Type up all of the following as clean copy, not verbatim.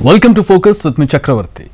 Welcome to focus with మీ Chakravarthy.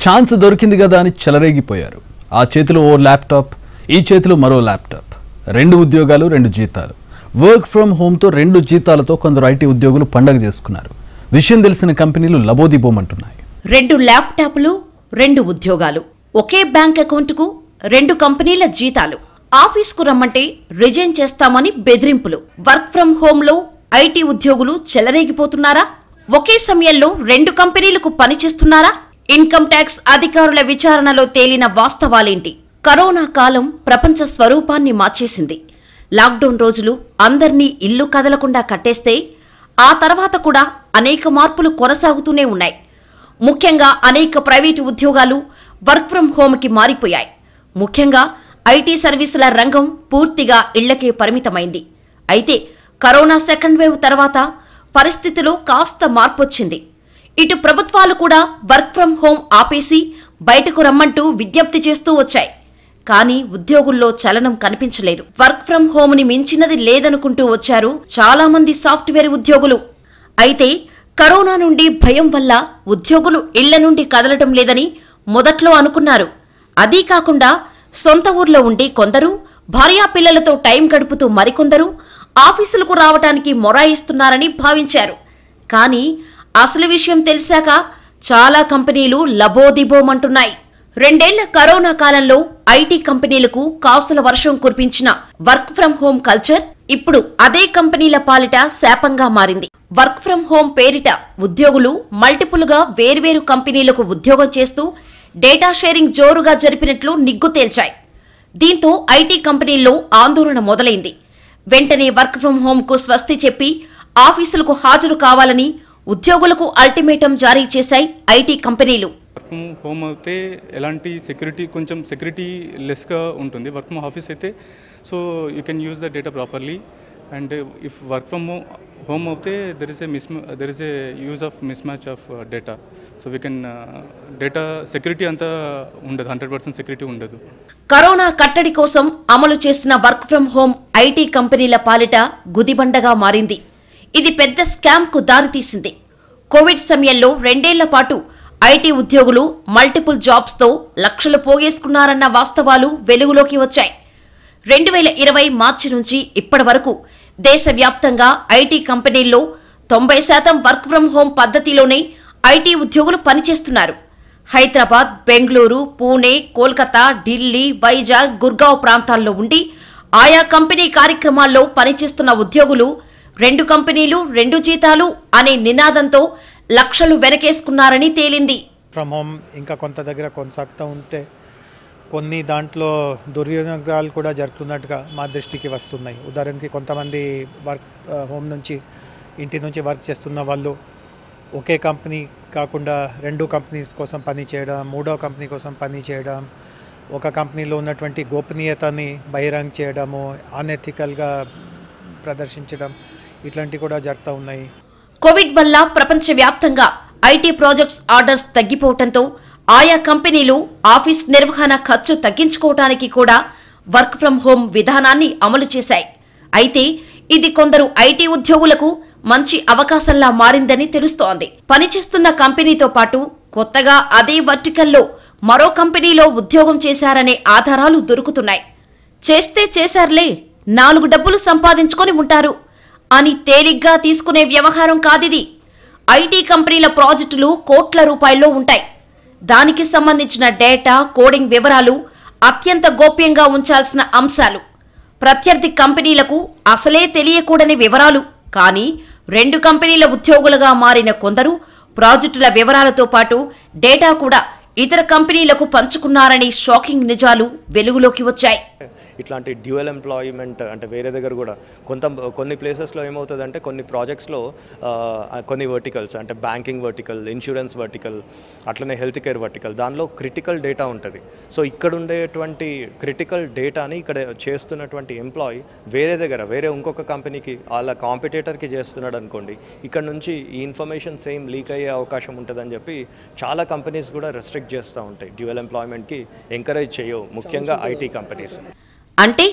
Chance దొరికింది కదా అని చెలరేగిపోయారు. ఆ చేతిలో ఓ ల్యాప్టాప్, ఈ చేతిలో మరో ల్యాప్టాప్, 2 ఉద్యోగాలు 2 జీతాలు. వర్క్ ఫ్రమ్ హోమ్తో 2 జీతాలతో కొందరు ఐటీ ఉద్యోగులు పండగ చేసుకున్నారు. విషయం తెలిసిన కంపెనీలు లబోదిబోమంటున్నాయి. 2 ల్యాప్టాప్లు, 2 ఉద్యోగాలు, ఒకే బ్యాంక్ అకౌంట్కు 2 కంపెనీల జీతాలు, ఆఫీస్కు రమ్మంటే రిజైన్ చేస్తామని బెదిరింపులు. వర్క్ ఫ్రం హోంలో ఐటీ ఉద్యోగులు చెలరేగిపోతున్నారా? ఒకే సమయంలో 2 కంపెనీలకు పనిచేస్తున్నారా? ఇన్కమ్ ట్యాక్స్ అధికారుల విచారణలో తేలిన వాస్తవాలేంటి? కరోనా కాలం ప్రపంచ స్వరూపాన్ని మార్చేసింది. లాక్డౌన్ రోజులు అందర్నీ ఇల్లు కదలకుండా కట్టేస్తే ఆ తర్వాత కూడా అనేక మార్పులు కొనసాగుతూనే ఉన్నాయి. ముఖ్యంగా అనేక ప్రైవేటు ఉద్యోగాలు వర్క్ ఫ్రం హోమ్కి మారిపోయాయి. ముఖ్యంగా ఐటీ సర్వీసుల రంగం పూర్తిగా ఇళ్లకే పరిమితమైంది. అయితే కరోనా సెకండ్ వేవ్ తర్వాత పరిస్థితిలో కాస్త మార్పొచ్చింది. ఇటు ప్రభుత్వాలు కూడా వర్క్ ఫ్రం హోం ఆపేసి బయటకు రమ్మంటూ విజ్ఞప్తి చేస్తూ వచ్చాయి. కానీ ఉద్యోగుల్లో చలనం కనిపించలేదు. వర్క్ ఫ్రం హోమ్ని మించినది లేదనుకుంటూ వచ్చారు చాలా మంది సాఫ్ట్వేర్ ఉద్యోగులు. అయితే కరోనా నుండి భయం వల్ల ఉద్యోగులు ఇళ్ల నుండి కదలటం లేదని మొదట్లో అనుకున్నారు. అదీ కాకుండా సొంత ఊర్లో ఉండి కొందరు, భార్యా పిల్లలతో టైం గడుపుతూ మరికొందరు ఆఫీసులకు రావటానికి మొరాయిస్తున్నారని భావించారు. కానీ అసలు విషయం తెలిసాక చాలా కంపెనీలు లబోదిబోమంటున్నాయి. 2 ఏళ్ల కరోనా కాలంలో ఐటీ కంపెనీలకు కాసుల వర్షం కురిపించిన వర్క్ ఫ్రం హోం కల్చర్ ఇప్పుడు అదే కంపెనీల పాలిట శాపంగా మారింది. వర్క్ ఫ్రం హోం పేరిట ఉద్యోగులు మల్టిపుల్గా వేర్వేరు కంపెనీలకు ఉద్యోగం చేస్తూ డేటా షేరింగ్ జోరుగా జరిపినట్లు నిగ్గు తేల్చాయి. దీంతో ఐటీ కంపెనీల్లో ఆందోళన మొదలైంది. వెంటనే వర్క్ ఫ్రం హోంకు స్వస్తి చెప్పి ఆఫీసులకు హాజరు కావాలని ఉద్యోగులకు అల్టిమేటం జారీ చేశాయి ఐటీ కంపెనీలు. వర్క్ ఫ్రమ్ హోమ్ అయితే ఎలాంటి సెక్యూరిటీ, కొంచెం సెక్యూరిటీ లెస్గా ఉంటుంది. వర్క్ ఫ్రమ్ ఆఫీస్ అయితే so you can use the data properly. And if work from home అయితే there is a use of mismatch of data. So we can data security అంతా ఉండదు, 100% security ఉండదు. Corona కట్టడి కోసం అమలు చేసిన work from home IT కంపెనీల పాలిట గుదిబండగా మారింది. ఇది పెద్ద స్కామ్కు దారితీసింది. కోవిడ్ సమయంలో 2 ఏళ్ల పాటు ఐటీ ఉద్యోగులు మల్టిపుల్ జాబ్స్తో లక్షలు పోగేసుకున్నారన్న వాస్తవాలు వెలుగులోకి వచ్చాయి. 2020 మార్చి నుంచి ఇప్పటి వరకు దేశవ్యాప్తంగా ఐటీ కంపెనీల్లో 90% వర్క్ ఫ్రం హోం పద్ధతిలోనే ఐటీ ఉద్యోగులు పనిచేస్తున్నారు. హైదరాబాద్, బెంగళూరు, పూణే, కోల్కతా, ఢిల్లీ, వైజాగ్, గుర్గావ్ ప్రాంతాల్లో ఉండి ఆయా కంపెనీ కార్యక్రమాల్లో పనిచేస్తున్న ఉద్యోగులు 2 కంపెనీలు 2 జీతాలు అనే నినాదంతో లక్షలు వెనకేసుకున్నారని తేలింది. ఫ్రమ్ హోమ్ ఇంకా కొంత దగ్గర కొనసాగుతూ ఉంటే కొన్ని దాంట్లో దుర్వినియోగాలు కూడా జరుగుతున్నట్టుగా మా దృష్టికి వస్తున్నాయి. ఉదాహరణకి కొంతమంది వర్క్ హోమ్ నుంచి, ఇంటి నుంచి వర్క్ చేస్తున్న వాళ్ళు ఒకే కంపెనీ కాకుండా 2 కంపెనీస్ కోసం పని చేయడం, 3వ కంపెనీ కోసం పని చేయడం, ఒక కంపెనీలో ఉన్నటువంటి గోపనీయతని బహిరంగ చేయడము, అనెథికల్గా ప్రదర్శించడం, ఇట్లాంటివి కూడా జరుగుతూ ఉన్నాయి. కోవిడ్ వల్ల ప్రపంచవ్యాప్తంగా ఐటీ ప్రాజెక్ట్స్ ఆర్డర్స్ తగ్గిపోవడంతో ఆయా కంపెనీలు ఆఫీస్ నిర్వహణ ఖర్చు తగ్గించుకోవడానికి కూడా వర్క్ ఫ్రం హోం విధానాన్ని అమలు చేశాయి. అయితే ఇది కొందరు ఐటీ ఉద్యోగులకు మంచి అవకాశంలా మారిందని తెలుస్తోంది. పనిచేస్తున్న కంపెనీతో పాటు కొత్తగా అదే వర్టికల్లో మరో కంపెనీలో ఉద్యోగం చేశారనే ఆధారాలు దొరుకుతున్నాయి. చేస్తే చేశారులే, 4 డబ్బులు సంపాదించుకొని ఉంటారు అని తేలిగ్గా తీసుకునే వ్యవహారం కాదిది. ఐటీ కంపెనీల ప్రాజెక్టులు కోట్ల రూపాయల్లో ఉంటాయి. దానికి సంబంధించిన డేటా, కోడింగ్ వివరాలు అత్యంత గోప్యంగా ఉంచాల్సిన అంశాలు. ప్రత్యర్థి కంపెనీలకు అసలే తెలియకూడని వివరాలు. కానీ 2 కంపెనీల ఉద్యోగులుగా మారిన కొందరు ప్రాజెక్టుల వివరాలతో పాటు డేటా కూడా ఇతర కంపెనీలకు పంచుకున్నారని షాకింగ్ నిజాలు వెలుగులోకి వచ్చాయి. ఇట్లాంటి డ్యూయల్ ఎంప్లాయ్మెంట్ అంటే వేరే దగ్గర కూడా కొన్ని ప్లేసెస్లో ఏమవుతుందంటే కొన్ని ప్రాజెక్ట్స్లో కొన్ని వర్టికల్స్ అంటే బ్యాంకింగ్ వర్టికల్, ఇన్సూరెన్స్ వర్టికల్, అట్లనే హెల్త్ కేర్ వర్టికల్, దానిలో క్రిటికల్ డేటా ఉంటుంది. సో ఇక్కడ ఉండేటువంటి క్రిటికల్ డేటాని ఇక్కడ చేస్తున్నటువంటి ఎంప్లాయీ వేరే ఇంకొక కంపెనీకి వాళ్ళ కాంపిటేటర్కి చేస్తున్నాడు అనుకోండి, ఇక్కడ నుంచి ఈ ఇన్ఫర్మేషన్ సేమ్ లీక్ అయ్యే అవకాశం ఉంటుందని చెప్పి చాలా కంపెనీస్ కూడా రెస్ట్రిక్ట్ చేస్తూ ఉంటాయి. డ్యూయల్ ఎంప్లాయ్మెంట్కి ఎంకరేజ్ చేయవు, ముఖ్యంగా ఐటీ కంపెనీస్. అంటే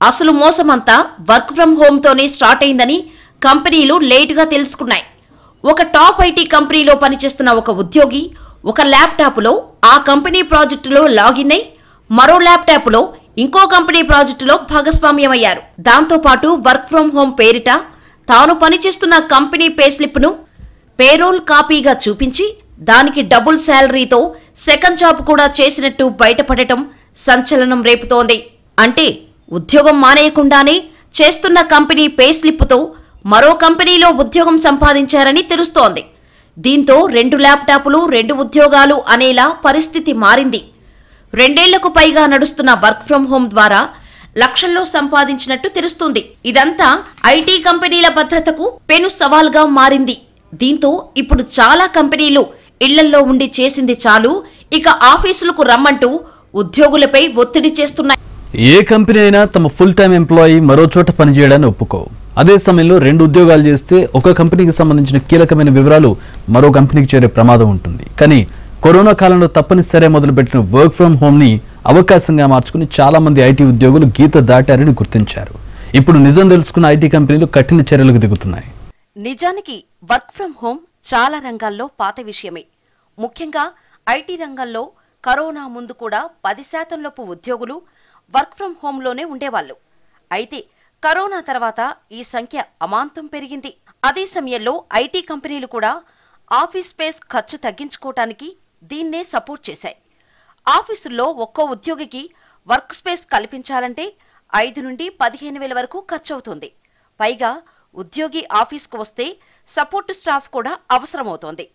అసలు మోసమంతా వర్క్ ఫ్రం హోంతోనే స్టార్ట్ అయిందని కంపెనీలు లేటుగా తెలుసుకున్నాయి. ఒక టాప్ ఐటీ కంపెనీలో పనిచేస్తున్న ఒక ఉద్యోగి ఒక ల్యాప్టాప్లో ఆ కంపెనీ ప్రాజెక్టులో లాగిన్ అయి మరో ల్యాప్టాప్లో ఇంకో కంపెనీ ప్రాజెక్టులో భాగస్వామ్యమయ్యారు. దాంతోపాటు వర్క్ ఫ్రం హోం పేరిట తాను పనిచేస్తున్న కంపెనీ పే స్లిప్ను పేరోల్ కాపీగా చూపించి దానికి డబుల్ శాలరీతో సెకండ్ జాబ్ కూడా చేసినట్టు బయటపడటం సంచలనం రేపుతోంది. అంటే ఉద్యోగం మానేయకుండానే చేస్తున్న కంపెనీ పే స్లిప్తో మరో కంపెనీలో ఉద్యోగం సంపాదించారని తెలుస్తోంది. దీంతో 2 ల్యాప్టాప్లు 2 ఉద్యోగాలు అనేలా పరిస్థితి మారింది. 2 ఏళ్లకు పైగా నడుస్తున్న వర్క్ ఫ్రం హోం ద్వారా లక్షల్లో సంపాదించినట్టు తెలుస్తుంది. ఇదంతా ఐటీ కంపెనీల భద్రతకు పెను సవాల్గా మారింది. దీంతో ఇప్పుడు చాలా కంపెనీలు ఇళ్లల్లో ఉండి చేసింది చాలు, ఇక ఆఫీసులకు రమ్మంటూ ఉద్యోగులపై ఒత్తిడి చేస్తున్నాయి. ఏ కంపెనీ అయినా తమ ఫుల్ టైం ఎంప్లాయీ మరో చోట పనిచేయడాన్ని ఒప్పుకో. అదే సమయంలో 2 ఉద్యోగాలు చేస్తే ఒక కంపెనీకి సంబంధించిన కీలకమైన వివరాలు మరో కంపెనీకి చేరే ప్రమాదం ఉంటుంది. కానీ కరోనా కాలంలో తప్పనిసరి మొదలుపెట్టిన వర్క్ ఫ్రం హోమ్ని అవకాశంగా మార్చుకుని చాలా మంది ఐటీ ఉద్యోగులు గీత దాటారని గుర్తించారు. ఇప్పుడు నిజం తెలుసుకున్న ఐటీ కంపెనీలు కఠిన చర్యలకు దిగుతున్నాయి. నిజానికి వర్క్ ఫ్రం హోం చాలా రంగాల్లో పాత విషయమే. ముఖ్యంగా ఐటీ రంగంలో కరోనా ముందు కూడా 10% లోపు ఉద్యోగులు వర్క్ ఫ్రం హోంలోనే ఉండేవాళ్లు. అయితే కరోనా తర్వాత ఈ సంఖ్య అమాంతం పెరిగింది. అదే సమయంలో ఐటీ కంపెనీలు కూడా ఆఫీస్ స్పేస్ ఖర్చు తగ్గించుకోవటానికి దీన్నే సపోర్ట్ చేశాయి. ఆఫీసుల్లో ఒక్కో ఉద్యోగికి వర్క్ స్పేస్ కల్పించాలంటే 5 నుండి 15,000 వరకు ఖర్చవుతుంది. పైగా ఉద్యోగి ఆఫీస్కు వస్తే సపోర్టు స్టాఫ్ కూడా అవసరమవుతోంది.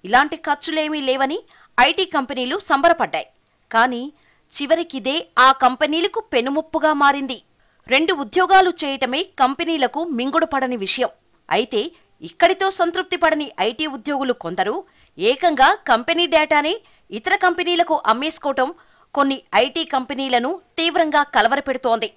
ఇలాంటి ఖర్చులేమీ లేవని ఐటీ కంపెనీలు సంబరపడ్డాయి. కానీ చివరికిదే ఆ కంపెనీలకు పెనుముప్పుగా మారింది. 2 ఉద్యోగాలు చేయటమే కంపెనీలకు మింగుడు పడని విషయం. అయితే ఇక్కడితో సంతృప్తి పడని ఐటీ ఉద్యోగులు కొందరు ఏకంగా కంపెనీ డేటానే ఇతర కంపెనీలకు అమ్మేసుకోవటం కొన్ని ఐటీ కంపెనీలను తీవ్రంగా కలవరపెడుతోంది.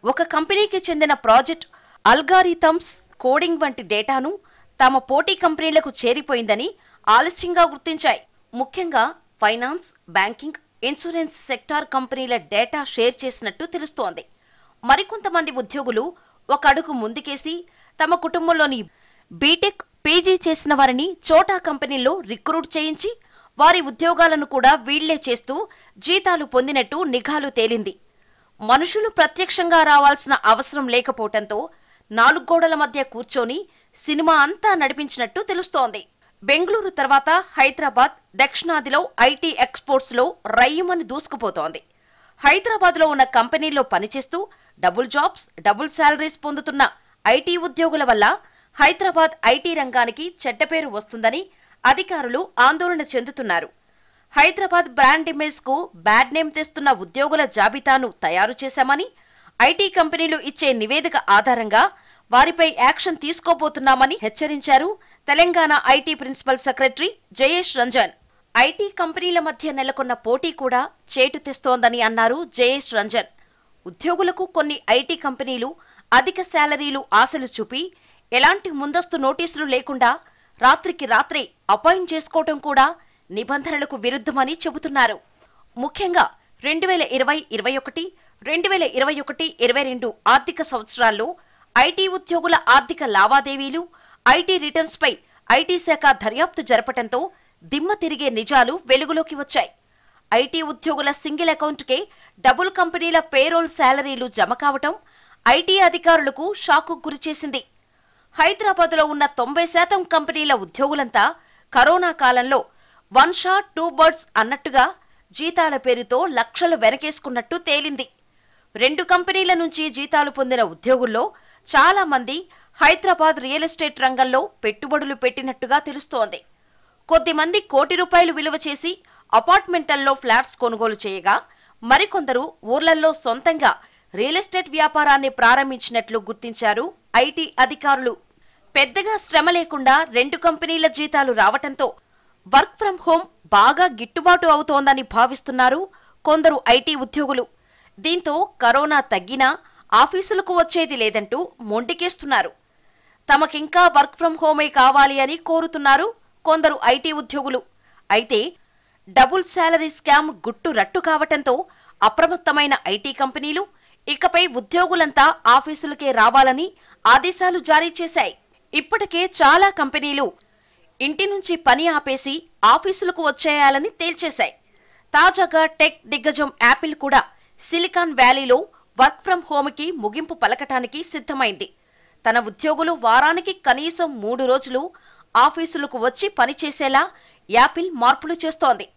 ఒక కంపెనీకి చెందిన ప్రాజెక్ట్ అల్గారిథమ్స్, కోడింగ్ వంటి డేటాను తమ పోటీ కంపెనీలకు చేరిపోయిందని ఆలస్యంగా గుర్తించాయి. ముఖ్యంగా ఫైనాన్స్, బ్యాంకింగ్, ఇన్సూరెన్స్ సెక్టార్ కంపెనీల డేటా షేర్ చేసినట్టు తెలుస్తోంది. మరికొంతమంది ఉద్యోగులు ఒక అడుగు ముందుకేసి తమ కుటుంబంలోని బీటెక్, పీజీ చేసిన వారిని చోటా కంపెనీల్లో రిక్రూట్ చేయించి వారి ఉద్యోగాలను కూడా వీళ్లే చేస్తూ జీతాలు పొందినట్టు నిఘాలు తేలింది. మనుషులు ప్రత్యక్షంగా రావాల్సిన అవసరం లేకపోవటంతో 4 గోడల మధ్య కూర్చొని సినిమా అంతా నడిపించినట్టు తెలుస్తోంది. బెంగళూరు తర్వాత హైదరాబాద్, దక్షిణాదిలో ఐటీ ఎక్స్పోర్ట్స్లో రయ్యమని దూసుకుపోతోంది. హైదరాబాద్లో ఉన్న కంపెనీల్లో పనిచేస్తూ డబుల్ జాబ్స్, డబుల్ శాలరీస్ పొందుతున్న ఐటీ ఉద్యోగుల వల్ల హైదరాబాద్ ఐటీ రంగానికి చెడ్డ పేరు వస్తుందని అధికారులు ఆందోళన చెందుతున్నారు. హైదరాబాద్ బ్రాండ్ ఇమేజ్కు బ్యాడ్ నేమ్ తెస్తున్న ఉద్యోగుల జాబితాను తయారు చేశామని ఐటీ కంపెనీలు ఇచ్చే నివేదిక ఆధారంగా వారిపై యాక్షన్ తీసుకోబోతున్నామని హెచ్చరించారు Telangana IT principal secretary Jayesh Ranjan. IT కంపెనీల మధ్య నెలకొన్న పోటీ కూడా చేటు తెస్తోందని అన్నారు జయేష్ రంజన్. ఉద్యోగులకు కొన్ని ఐటీ కంపెనీలు అధిక శాలరీలు ఆశలు చూపి ఎలాంటి ముందస్తు నోటీసులు లేకుండా రాత్రికి రాత్రే అపాయింట్ చేసుకోవటం కూడా నిబంధనలకు విరుద్ధమని చెబుతున్నారు. ముఖ్యంగా 2020-21, 2021-22 ఆర్థిక సంవత్సరాల్లో ఐటీ ఉద్యోగుల ఆర్థిక లావాదేవీలు, ఐటీ రిటర్న్స్పై ఐటీ శాఖ దర్యాప్తు జరపటంతో దిమ్మ తిరిగే నిజాలు వెలుగులోకి వచ్చాయి. ఐటీ ఉద్యోగుల సింగిల్ అకౌంట్కే డబుల్ కంపెనీల పేరోల్ శాలరీలు జమ కావటం ఐటీ అధికారులకు షాకు గురిచేసింది. హైదరాబాద్లో ఉన్న 90% కంపెనీల ఉద్యోగులంతా కరోనా కాలంలో 1 షాట్ 2 బర్డ్స్ అన్నట్టుగా జీతాల పేరుతో లక్షలు వెనకేసుకున్నట్టు తేలింది. 2 కంపెనీల నుంచి జీతాలు పొందిన ఉద్యోగుల్లో చాలా మంది హైదరాబాద్ రియల్ ఎస్టేట్ రంగంలో పెట్టుబడులు పెట్టినట్టుగా తెలుస్తోంది. కొద్దిమంది కోటి రూపాయలు విలువ చేసి అపార్ట్మెంట్లలో ఫ్లాట్స్ కొనుగోలు చేయగా మరికొందరు ఊర్లల్లో సొంతంగా రియల్ ఎస్టేట్ వ్యాపారాన్ని ప్రారంభించినట్లు గుర్తించారు ఐటీ అధికారులు. పెద్దగా శ్రమ లేకుండా 2 కంపెనీల జీతాలు రావటంతో వర్క్ ఫ్రం హోం బాగా గిట్టుబాటు అవుతోందని భావిస్తున్నారు కొందరు ఐటీ ఉద్యోగులు. దీంతో కరోనా తగ్గినా ఆఫీసులకు వచ్చేది లేదంటూ మొండికేస్తున్నారు. తమకింకా వర్క్ ఫ్రం హోమే కావాలి అని కోరుతున్నారు కొందరు ఐటీ ఉద్యోగులు. అయితే డబుల్ శాలరీ స్కామ్ గుట్టు రట్టు కావటంతో అప్రమత్తమైన ఐటీ కంపెనీలు ఇకపై ఉద్యోగులంతా ఆఫీసులకే రావాలని ఆదేశాలు జారీ చేశాయి. ఇప్పటికే చాలా కంపెనీలు ఇంటి నుంచి పని ఆపేసి ఆఫీసులకు వచ్చేయాలని తేల్చేశాయి. తాజాగా టెక్ దిగ్గజం యాపిల్ కూడా సిలికాన్ వ్యాలీలో వర్క్ ఫ్రం హోమ్కి ముగింపు పలకటానికి సిద్ధమైంది. తన ఉద్యోగులు వారానికి కనీసం 3 రోజులు ఆఫీసులకు వచ్చి పనిచేసేలా యాపిల్ మార్పులు చేస్తోంది.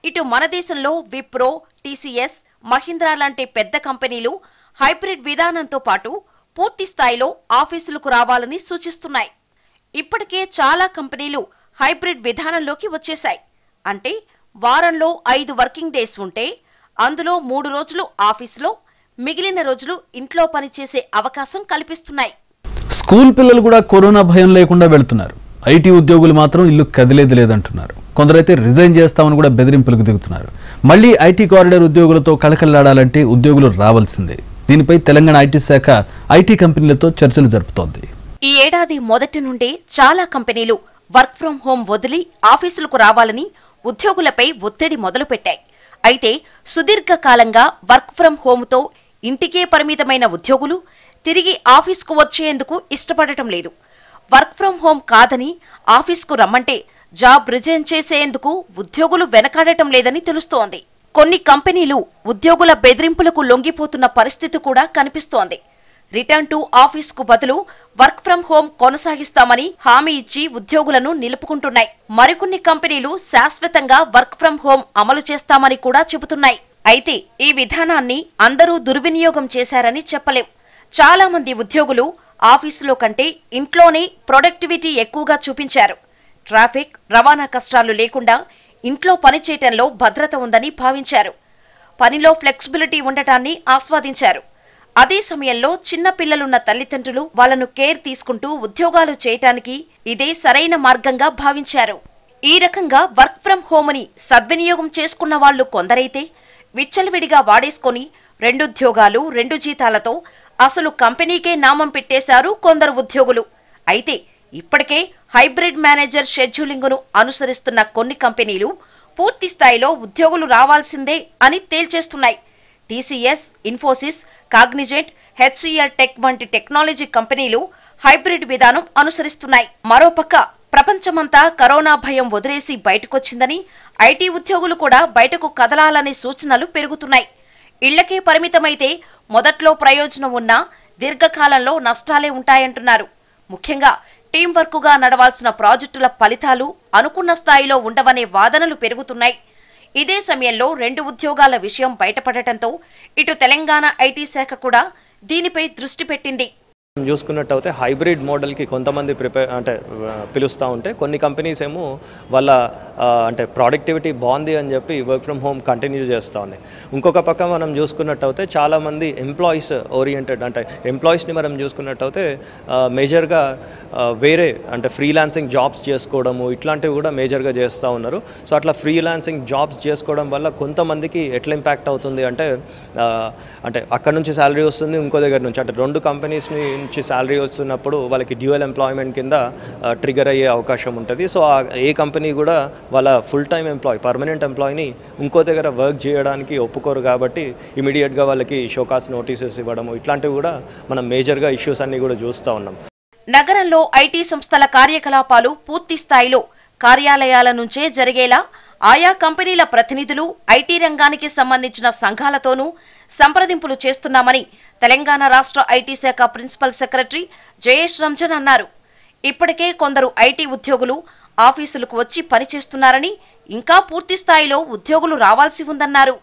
ఇటు మన దేశంలో విప్రో, టీసీఎస్, మహీంద్రా లాంటి పెద్ద కంపెనీలు హైబ్రిడ్ విధానంతో పాటు పూర్తి స్థాయిలో ఆఫీసులకు రావాలని సూచిస్తున్నాయి. ఇప్పటికే చాలా కంపెనీలు హైబ్రిడ్ విధానంలోకి వచ్చేశాయి. అంటే వారంలో 5 వర్కింగ్ డేస్ ఉంటే అందులో 3 రోజులు ఆఫీసులో, మిగిలిన రోజులు ఇంట్లో పనిచేసే అవకాశం కల్పిస్తున్నాయి. స్కూల్ పిల్లలు కూడా కరోనా భయం లేకుండా వెళ్తున్నారు. ఐటీ ఉద్యోగులు మాత్రం ఇల్లు కదిలేది లేదంటున్నారు. కొందరైతే రిజైన్ చేస్తామని కూడా బెదిరింపులకు దిగుతున్నారు. మళ్లీ ఐటీ కారిడార్ ఉద్యోగులతో కళకళలాడాలంటే ఉద్యోగులు రావాల్సిందే. దీనిపై తెలంగాణ ఐటీ శాఖ ఐటీ కంపెనీలతో చర్చలు జరుపుతోంది. ఈ ఏడాది మొదటి నుండే చాలా కంపెనీలు వర్క్ ఫ్రం హోం వదిలి ఆఫీసులకు రావాలని ఉద్యోగులపై ఒత్తిడి మొదలుపెట్టాయి. అయితే సుదీర్ఘకాలంగా వర్క్ ఫ్రం హోంతో ఇంటికే పరిమితమైన ఉద్యోగులు తిరిగి ఆఫీస్కు వచ్చేందుకు ఇష్టపడటం లేదు. వర్క్ ఫ్రం హోం కాదని ఆఫీస్కు రమ్మంటే జాబ్ రిజైన్ చేసేందుకు ఉద్యోగులు వెనకాడటం లేదని తెలుస్తోంది. కొన్ని కంపెనీలు ఉద్యోగుల బెదిరింపులకు లొంగిపోతున్న పరిస్థితి కూడా కనిపిస్తోంది. రిటర్న్ టు ఆఫీస్కు బదులు వర్క్ ఫ్రం హోం కొనసాగిస్తామని హామీ ఇచ్చి ఉద్యోగులను నిలుపుకుంటున్నాయి. మరికొన్ని కంపెనీలు శాశ్వతంగా వర్క్ ఫ్రం హోం అమలు చేస్తామని కూడా చెబుతున్నాయి. అయితే ఈ విధానాన్ని అందరూ దుర్వినియోగం చేశారని చెప్పలేం. చాలా మంది ఉద్యోగులు ఆఫీసులో కంటే ఇంట్లోనే ప్రొడక్టివిటీ ఎక్కువగా చూపించారు. ట్రాఫిక్, రవాణా కష్టాలు లేకుండా ఇంట్లో పనిచేయటంలో భద్రత ఉందని భావించారు. పనిలో ఫ్లెక్సిబిలిటీ ఉండటాన్ని ఆస్వాదించారు. అదే సమయంలో చిన్న పిల్లలున్న తల్లిదండ్రులు వాళ్లను కేర్ తీసుకుంటూ ఉద్యోగాలు చేయటానికి ఇదే సరైన మార్గంగా భావించారు. ఈ రకంగా వర్క్ ఫ్రం హోమ్ని సద్వినియోగం చేసుకున్న వాళ్లు కొందరైతే విచ్చలవిడిగా వాడేసుకొని 2 ఉద్యోగాలు 2 జీతాలతో అసలు కంపెనీకే నామం పెట్టేశారు కొందరు ఉద్యోగులు. అయితే ఇప్పటికే హైబ్రిడ్ మేనేజర్ షెడ్యూలింగ్ను అనుసరిస్తున్న కొన్ని కంపెనీలు పూర్తి స్థాయిలో ఉద్యోగులు రావాల్సిందే అని తేల్చేస్తున్నాయి. TCS, Infosys, Cognizant, HCL tech వంటి టెక్నాలజీ కంపెనీలు హైబ్రిడ్ విధానం అనుసరిస్తున్నాయి. మరోపక్క ప్రపంచమంతా కరోనా భయం వదిలేసి బయటకొచ్చిందని ఐటీ ఉద్యోగులు కూడా బయటకు కదలాలనే సూచనలు పెరుగుతున్నాయి. ఇళ్లకే పరిమితమైతే మొదట్లో ప్రయోజనం ఉన్నా దీర్ఘకాలంలో నష్టాలే ఉంటాయంటున్నారు. ముఖ్యంగా టీం వర్క్గా నడవాల్సిన ప్రాజెక్టుల ఫలితాలు అనుకున్న స్థాయిలో ఉండవనే వాదనలు పెరుగుతున్నాయి. ఇదే సమయంలో 2 ఉద్యోగాల విషయం బయటపడటంతో ఇటు తెలంగాణ ఐటీ శాఖ కూడా దీనిపై దృష్టి పెట్టింది. చూసుకున్నట్టయితే హైబ్రిడ్ మోడల్కి కొంతమంది పిలుస్తూ ఉంటే కొన్ని కంపెనీస్ ఏమో వాళ్ళ ప్రొడక్టివిటీ బాగుంది అని చెప్పి వర్క్ ఫ్రమ్ హోమ్ కంటిన్యూ చేస్తూ ఉన్నాయి. ఇంకొక పక్క మనం చూసుకున్నట్టయితే చాలామంది ఎంప్లాయీస్ ఓరియంటెడ్ ఎంప్లాయీస్ని మనం చూసుకున్నట్టయితే మేజర్గా వేరే ఫ్రీలాన్సింగ్ జాబ్స్ చేసుకోవడము ఇట్లాంటివి కూడా మేజర్గా చేస్తూ ఉన్నారు. సో అట్లా ఫ్రీలాన్సింగ్ జాబ్స్ చేసుకోవడం వల్ల కొంతమందికి ఎట్లా ఇంపాక్ట్ అవుతుంది అంటే అక్కడ నుంచి శాలరీ వస్తుంది, ఇంకో దగ్గర నుంచి 2 కంపెనీస్ నుంచి శాలరీ వస్తున్నప్పుడు వాళ్ళకి డ్యూయల్ ఎంప్లాయ్మెంట్ కింద ట్రిగర్ అయ్యే అవకాశం ఉంటుంది. సో ఏ కంపెనీ కూడా వాళ్ళ ఫుల్ టైం ఎంప్లాయీ పర్మనెంట్ ఎంప్లాయీని ఇంకో దగ్గర వర్క్ చేయడానికి ఒప్పుకోరు. కాబట్టి ఇమీడియట్గా వాళ్ళకి షోకాస్ నోటీసెస్ ఇవ్వడము ఇట్లాంటివి కూడా మనం మేజర్గా ఇష్యూస్ అన్ని కూడా చూస్తూ ఉన్నాం. నగరంలో ఐటీ సంస్థల కార్యకలాపాలు పూర్తి స్థాయిలో కార్యాలయాల నుంచే జరిగేలా ఆయా కంపెనీల ప్రతినిధులు ఐటీ రంగానికి సంబంధించిన సంఘాలతోనూ సంప్రదింపులు చేస్తున్నామని తెలంగాణ రాష్ట్ర ఐటీ శాఖ ప్రిన్సిపల్ సెక్రటరీ జయేష్ రంజన్ అన్నారు. ఇప్పటికే కొందరు ఐటీ ఉద్యోగులు ఆఫీసులకు వచ్చి పనిచేస్తున్నారని, ఇంకా పూర్తి స్థాయిలో ఉద్యోగులు రావాల్సి ఉందన్నారు.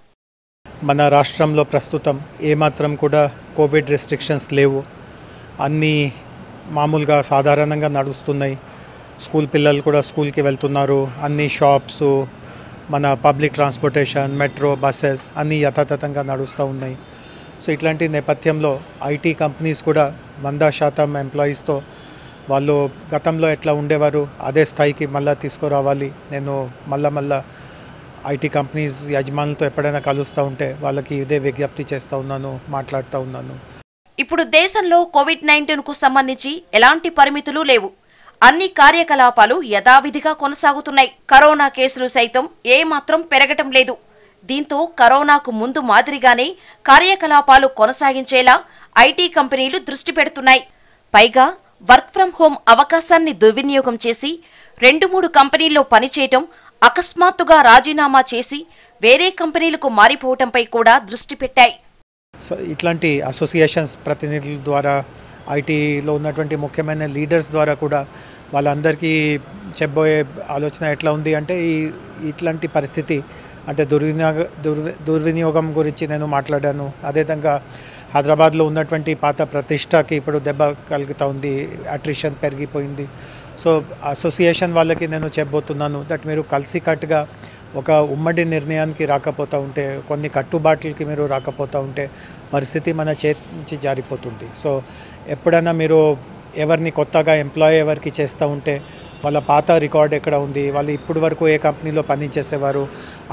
మన రాష్ట్రంలో ప్రస్తుతం ఏమాత్రం కూడా కోవిడ్ రెస్ట్రిక్షన్స్ లేవు. అన్నీ మామూలుగా సాధారణంగా నడుస్తున్నాయి. స్కూల్ పిల్లలు కూడా స్కూల్కి వెళ్తున్నారు. అన్ని షాప్స్, మన పబ్లిక్ ట్రాన్స్పోర్టేషన్, మెట్రో, బస్సెస్ అన్నీ యథాతథంగా నడుస్తూ ఉన్నాయి. సో ఇట్లాంటి నేపథ్యంలో ఐటీ కంపెనీస్ కూడా 100% ఎంప్లాయీస్తో వాళ్ళు గతంలో ఎట్లా ఉండేవారు అదే స్థాయికి మళ్ళీ తీసుకురావాలి. నేను మళ్ళా ఐటీ కంపెనీస్ యజమానులతో ఎప్పుడైనా కలుస్తూ ఉంటే వాళ్ళకి ఇదే విజ్ఞప్తి చేస్తూ ఉన్నాను, మాట్లాడుతూ ఉన్నాను. ఇప్పుడు దేశంలో కోవిడ్-19కు సంబంధించి ఎలాంటి పరిమితులు లేవు. అన్ని కార్యకలాపాలు యథావిధిగా కొనసాగుతున్నాయి. కరోనా కేసులు సైతం ఏమాత్రం పెరగటం లేదు. దీంతో కరోనాకు ముందు మాదిరిగానే కార్యకలాపాలు కొనసాగించేలా ఐటీ కంపెనీలు దృష్టి పెడుతున్నాయి. పైగా వర్క్ ఫ్రం హోం అవకాశాన్ని దుర్వినియోగం చేసి 2-3 కంపెనీల్లో పనిచేయటం, అకస్మాత్తుగా రాజీనామా చేసి వేరే కంపెనీలకు మారిపోవటంపై కూడా దృష్టి పెట్టాయి. సో ఇట్లాంటి అసోసియేషన్స్ ప్రతినిధుల ద్వారా, ఐటీలో ఉన్నటువంటి ముఖ్యమైన లీడర్స్ ద్వారా కూడా వాళ్ళందరికీ చెప్పబోయే ఆలోచన ఎట్లా ఉంది అంటే, ఇట్లాంటి పరిస్థితి అంటే దుర్వినియోగం గురించి నేను మాట్లాడాను. అదేవిధంగా హైదరాబాద్లో ఉన్నటువంటి పాత ప్రతిష్టకి ఇప్పుడు దెబ్బ కలుగుతూ ఉంది, అట్రిషన్ పెరిగిపోయింది. సో అసోసియేషన్ వాళ్ళకి నేను చెప్పబోతున్నాను దట్ మీరు కలిసికట్టుగా ఒక ఉమ్మడి నిర్ణయానికి రాకపోతూ ఉంటే, కొన్ని కట్టుబాట్లకి మీరు రాకపోతూ ఉంటే పరిస్థితి మన చేతి నుంచి జారిపోతుంది. సో ఎప్పుడైనా మీరు ఎవరిని కొత్తగా ఎంప్లాయ్ ఎవరికి చేస్తూ ఉంటే వాళ్ళ పాత రికార్డ్ ఎక్కడ ఉంది, వాళ్ళు ఇప్పటి వరకు ఏ కంపెనీలో పనిచేసేవారు,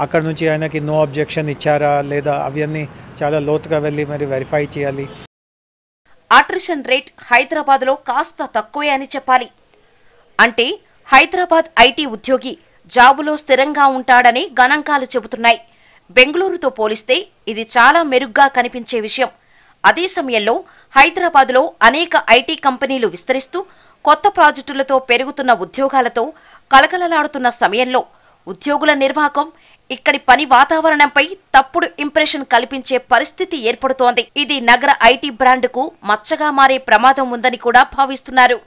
అక్కడ నుంచి ఆయనకి నో అబ్జెక్షన్ ఇచ్చారా లేదా, అవన్నీ చాలా లోతుగా వెళ్ళి మరి వెరిఫై చేయాలి. అట్రిషన్ రేట్ హైదరాబాద్లో కాస్త తక్కువే అని చెప్పాలి. అంటే హైదరాబాద్ ఐటీ ఉద్యోగి జాబులో స్థిరంగా ఉంటాడని గణాంకాలు చెబుతున్నాయి. బెంగళూరుతో పోలిస్తే ఇది చాలా మెరుగ్గా కనిపించే విషయం. అదే సమయంలో హైదరాబాద్లో అనేక ఐటీ కంపెనీలు విస్తరిస్తూ కొత్త ప్రాజెక్టులతో పెరుగుతున్న ఉద్యోగాలతో కలకలలాడుతున్న సమయంలో ఉద్యోగుల నిర్వాహకం ఇక్కడి పని వాతావరణంపై తప్పుడు ఇంప్రెషన్ కల్పించే పరిస్థితి ఏర్పడుతోంది. ఇది నగర ఐటీ బ్రాండ్కు మచ్చగా మారే ప్రమాదం ఉందని కూడా భావిస్తున్నారు.